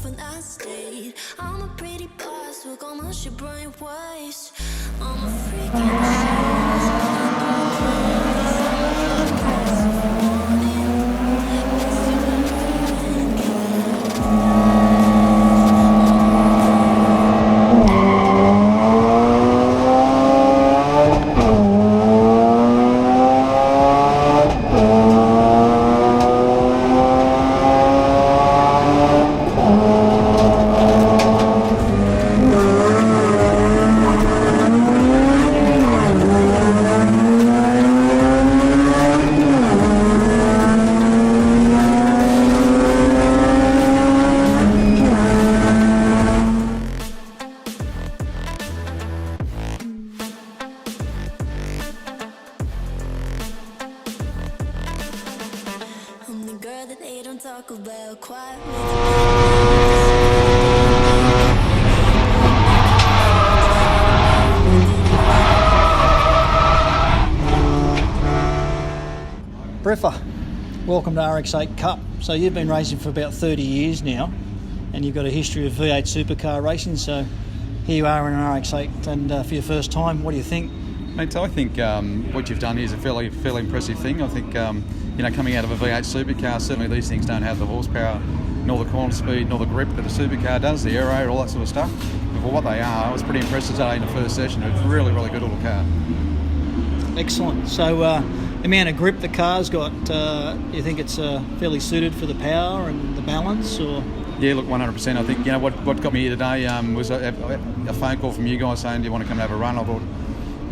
from that state. I'm a pretty boss, look on my shit brain waste. I'm a freaking that they don't talk about quiet. Breffer, welcome to RX8 Cup. So you've been racing for about 30 years now, and you've got a history of V8 supercar racing, so here you are in an RX8, and for your first time, what do you think? Mate, I think what you've done here is a fairly impressive thing. I think, coming out of a V8 supercar, certainly these things don't have the horsepower, nor the corner speed, nor the grip that a supercar does, the aero, all that sort of stuff. But for what they are, I was pretty impressed today in the first session. It's a really, really good little car. Excellent. So the amount of grip the car's got, you think it's fairly suited for the power and the balance, or? Yeah, look, 100%. I think, what got me here today was a phone call from you guys saying, do you want to come and have a run? I thought,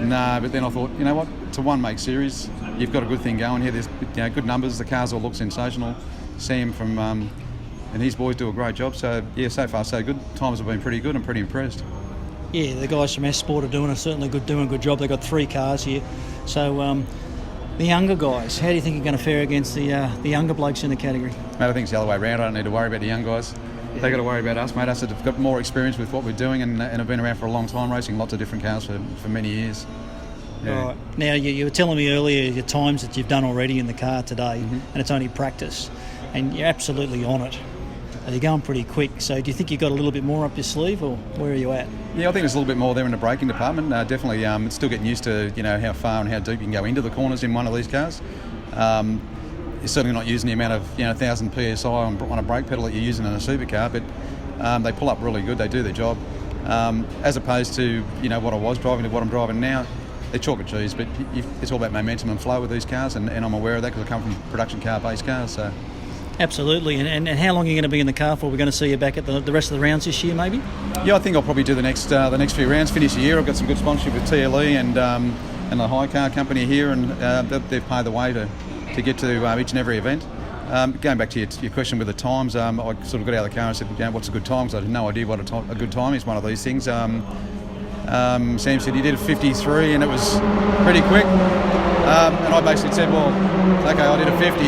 no, but then I thought, you know what, it's a one-make series. You've got a good thing going here. There's good numbers. The cars all look sensational. Sam from and his boys do a great job. So, yeah, so far so good. Times have been pretty good. I'm pretty impressed. Yeah, the guys from S Sport are doing a good job. They've got 3 cars here. So the younger guys, how do you think you're going to fare against the younger blokes in the category? Mate, I think it's the other way around. I don't need to worry about the young guys. Yeah. They've got to worry about us, mate. Us that have got more experience with what we're doing and have been around for a long time, racing lots of different cars for many years. Yeah. All right. Now, you were telling me earlier your times that you've done already in the car today, and it's only practice, and you're absolutely on it. You're going pretty quick, so do you think you've got a little bit more up your sleeve, or where are you at? Yeah, I think there's a little bit more there in the braking department. Definitely, it's still getting used to how far and how deep you can go into the corners in one of these cars. You're certainly not using the amount of 1,000 psi on a brake pedal that you're using in a supercar, but they pull up really good. They do their job, as opposed to what I was driving to what I'm driving now. They're chalk and cheese, but it's all about momentum and flow with these cars, and I'm aware of that because I come from production car-based cars. So. Absolutely, and how long are you going to be in the car for? We're going to see you back at the rest of the rounds this year, maybe? Yeah, I think I'll probably do the next few rounds, finish the year. I've got some good sponsorship with TLE and the hire car company here, and they've paid the way to get to each and every event. Going back to your question with the times, I sort of got out of the car and said, what's a good time? Because I had no idea what a good time is, one of these things. Sam said he did a 53 and it was pretty quick. And I basically said, well, okay, I did a 50.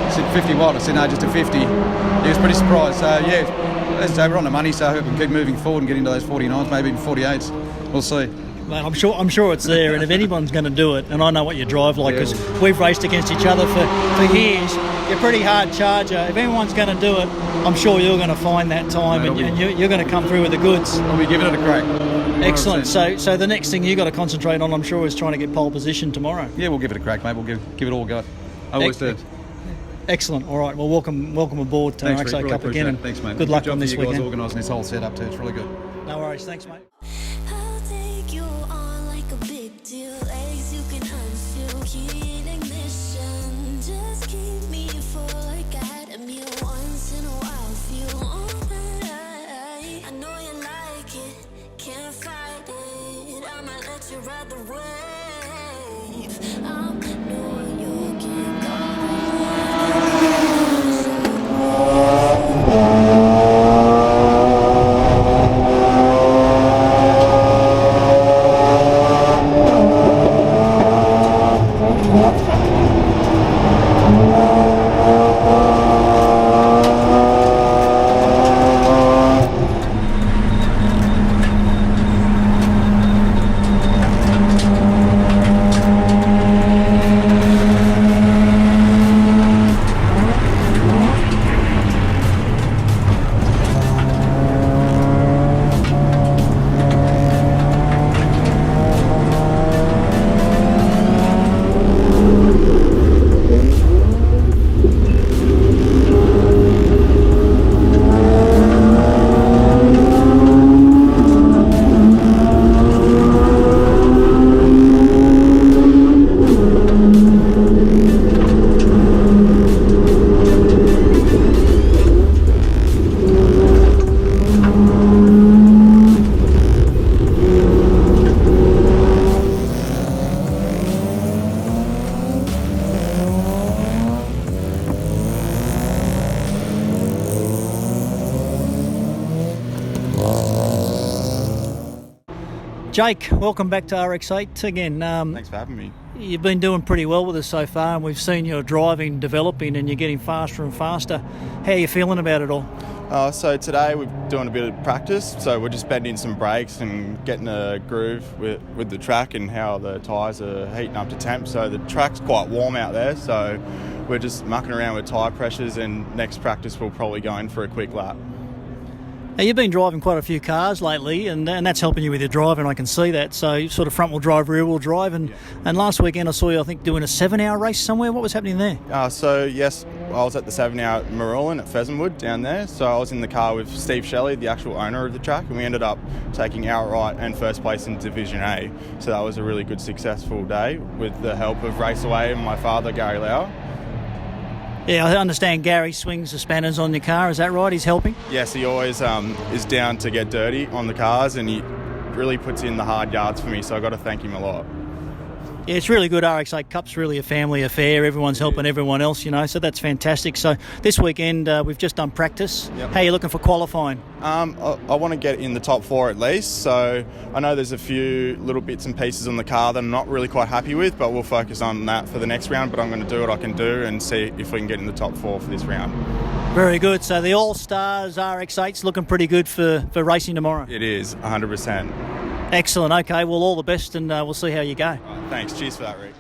He said, 50 what? I said, no, just a 50. He was pretty surprised. So, yeah, as I say, we're on the money, so I hope we can keep moving forward and get into those 49s, maybe even 48s. We'll see. Mate, I'm sure it's there, and if anyone's going to do it, and I know what you drive like, because we've raced against each other for years, you're a pretty hard charger. If anyone's going to do it, I'm sure you're going to find that time, mate, and you're going to come through with the goods. I'll be giving it a crack. 100%. Excellent. So the next thing you've got to concentrate on, I'm sure, is trying to get pole position tomorrow. Yeah, we'll give it a crack, mate. We'll give it all a go. I always do. Excellent. All right. Well, welcome aboard to RX8 really Cup again. Thanks, mate. Good luck on this weekend. Good job for you guys organising this whole setup too. It's really good. No worries. Thanks, mate. I'll take you on like a big deal. Legs you can unseal, key ignition. Just keep me full like I had a meal once in a while. Feel alright. I know you like it, can't fight it. I might let you ride the wave. I know you can go. Jake, welcome back to RX8 again. Thanks for having me. You've been doing pretty well with us so far, and we've seen your driving developing and you're getting faster and faster. How are you feeling about it all? So today we're doing a bit of practice, so we're just bending some brakes and getting a groove with the track and how the tyres are heating up to temp. So the track's quite warm out there, so we're just mucking around with tyre pressures, and next practice we'll probably go in for a quick lap. Now, you've been driving quite a few cars lately, and that's helping you with your driving, I can see that. So you sort of front-wheel drive, rear-wheel drive, and last weekend I saw you, I think, doing a 7-hour race somewhere. What was happening there? Yes, I was at the 7-hour at Marulan at Pheasantwood down there. So I was in the car with Steve Shelley, the actual owner of the track, and we ended up taking outright and first place in Division A. So that was a really good, successful day with the help of Raceway and my father, Gary Lauer. Yeah, I understand Gary swings the spanners on your car. Is that right? He's helping? Yes, he always is down to get dirty on the cars, and he really puts in the hard yards for me, so I've got to thank him a lot. Yeah, it's really good. RX8 Cup's really a family affair. Everyone's helping everyone else, so that's fantastic. So this weekend we've just done practice. Yep. How are you looking for qualifying? I want to get in the top 4 at least, so I know there's a few little bits and pieces on the car that I'm not really quite happy with, but we'll focus on that for the next round. But I'm going to do what I can do and see if we can get in the top 4 for this round. Very good. So the All-Stars RX8's looking pretty good for racing tomorrow. It is, 100%. Excellent. Okay, well, all the best, and we'll see how you go. Thanks. Cheers for that, Rick.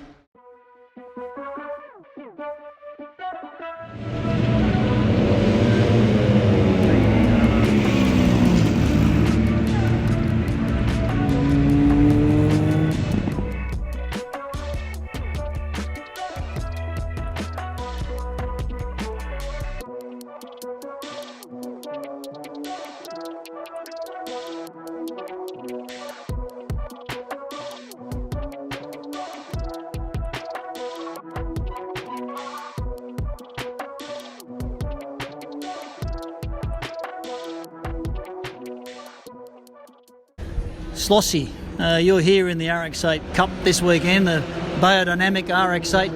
Slossy, you're here in the RX8 Cup this weekend, the biodynamic RX8.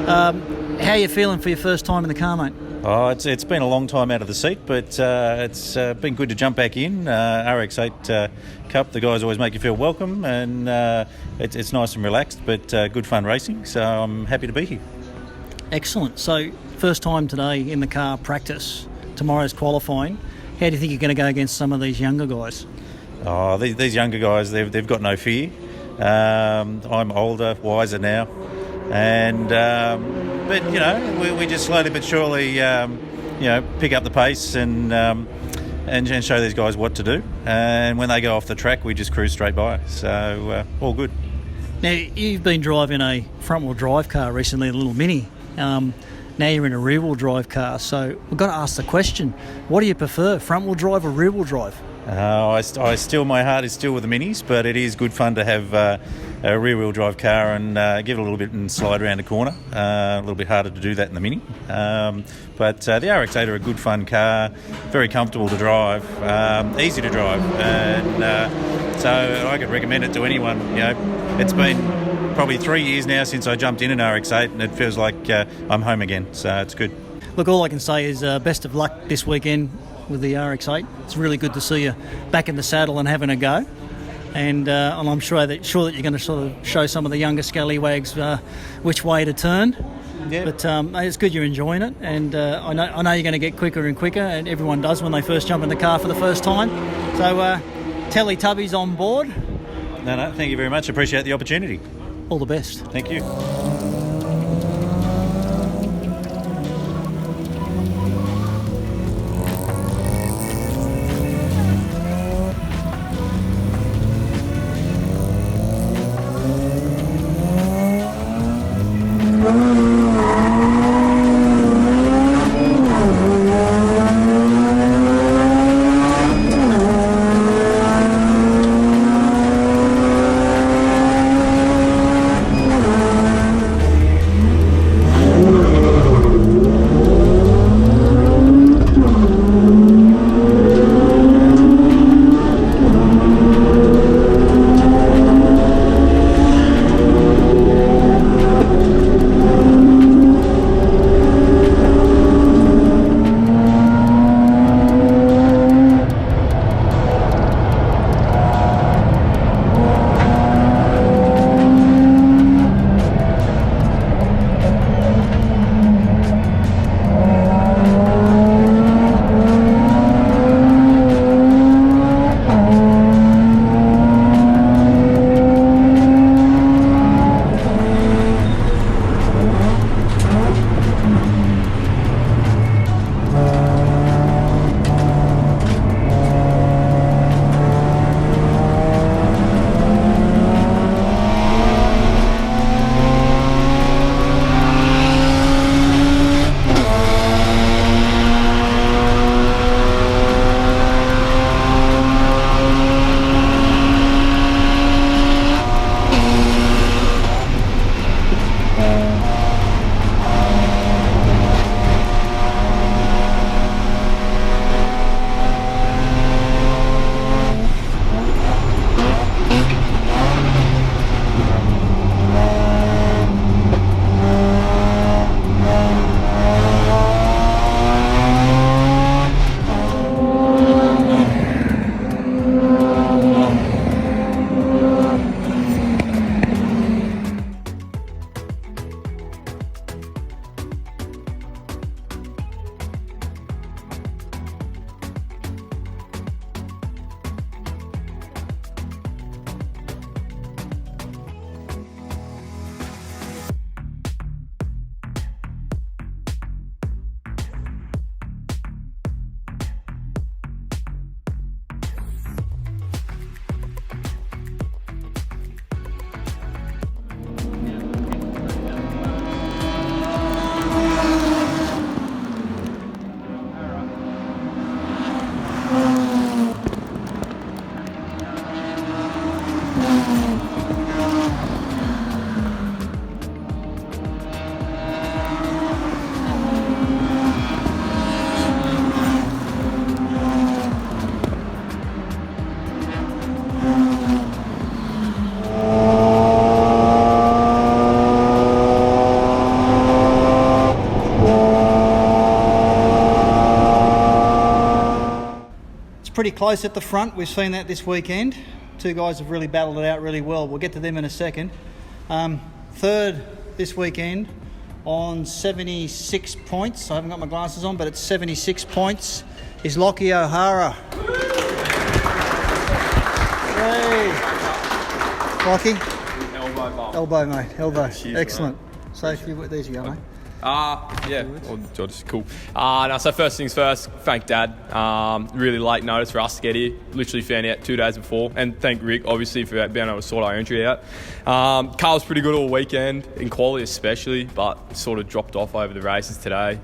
How are you feeling for your first time in the car, mate? Oh, it's been a long time out of the seat, but it's been good to jump back in. RX8 Cup, the guys always make you feel welcome, and it's nice and relaxed, but good fun racing, so I'm happy to be here. Excellent. So, first time today in the car practice, tomorrow's qualifying. How do you think you're going to go against some of these younger guys? Oh, these younger guys, they've got no fear. I'm older, wiser now, and but we just slowly but surely pick up the pace and show these guys what to do. And when they go off the track, we just cruise straight by. So all good. Now you've been driving a front-wheel drive car recently, a little Mini. Now you're in a rear-wheel drive car. So we've got to ask the question: what do you prefer, front-wheel drive or rear-wheel drive? My heart is still with the Minis, but it is good fun to have a rear-wheel drive car and give it a little bit and slide around a corner. A little bit harder to do that in the Mini. But the RX8 are a good fun car, very comfortable to drive, easy to drive, and so I could recommend it to anyone. It's been probably 3 years now since I jumped in an RX8, and it feels like I'm home again, so it's good. Look, all I can say is best of luck this weekend with the RX8. It's really good to see you back in the saddle and having a go, and I'm sure that you're going to sort of show some of the younger scallywags which way to turn. Yeah. But it's good you're enjoying it, and I know you're going to get quicker and quicker, and everyone does when they first jump in the car for the first time. So Teletubbies on board. No, thank you very much. Appreciate the opportunity. All the best. Thank you. pretty close at the front. We've seen that this weekend. Two guys have really battled it out really well. We'll get to them in a second. Third this weekend on 76 points. I haven't got my glasses on, but it's 76 points, is Lockie O'Hara. Hey. Lockie? Elbow, mate. Elbow. Cheers, excellent. So there you go, mate. Yeah, well, George, cool. So first things first, thank Dad. Really late notice for us to get here. Literally found out 2 days before. And thank Rick, obviously, for being able to sort our entry out. Car was pretty good all weekend, in quality especially, but sort of dropped off over the races today.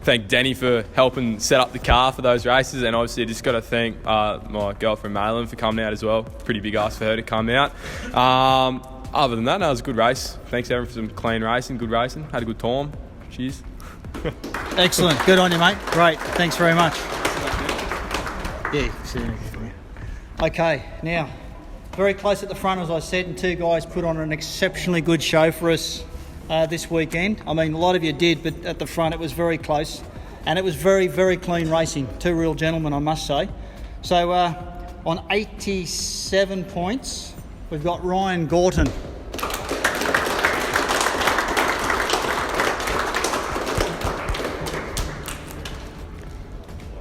Thank Denny for helping set up the car for those races, and obviously I just got to thank my girlfriend Malin for coming out as well. Pretty big ask for her to come out. Other than that, no, it was a good race. Thanks everyone for some clean racing, good racing. Had a good time. Cheers. Excellent. Good on you, mate. Great. Thanks very much. Yeah. Okay, now, very close at the front, as I said, and two guys put on an exceptionally good show for us this weekend. I mean, a lot of you did, but at the front it was very close. And it was very, very clean racing. Two real gentlemen, I must say. So, on 87 points, we've got Ryan Gorton.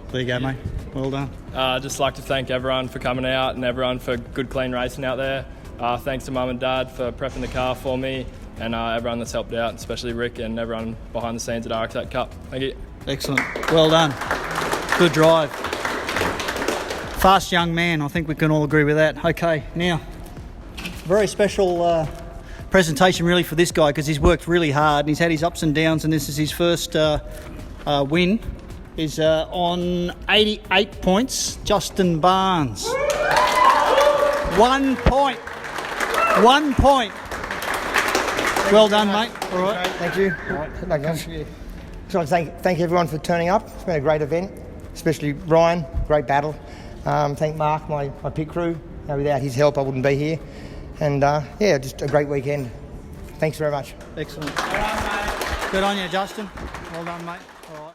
There you go, mate. Well done. I'd just like to thank everyone for coming out and everyone for good, clean racing out there. Thanks to Mum and Dad for prepping the car for me, and everyone that's helped out, especially Rick and everyone behind the scenes at RX8 Cup. Thank you. Excellent. Well done. Good drive. Fast young man. I think we can all agree with that. Okay, now, very special presentation really for this guy, because he's worked really hard and he's had his ups and downs, and this is his first win. Is on 88 points, Justin Barnes. 1 point. 1 point. Well done, mate. All right. Thank you. All right. No, just want to thank everyone for turning up. It's been a great event, especially Ryan. Great battle. Thank Mark, my pit crew. Without his help, I wouldn't be here. And just a great weekend. Thanks very much. Excellent. Good on you, Justin. Well done, mate. All right.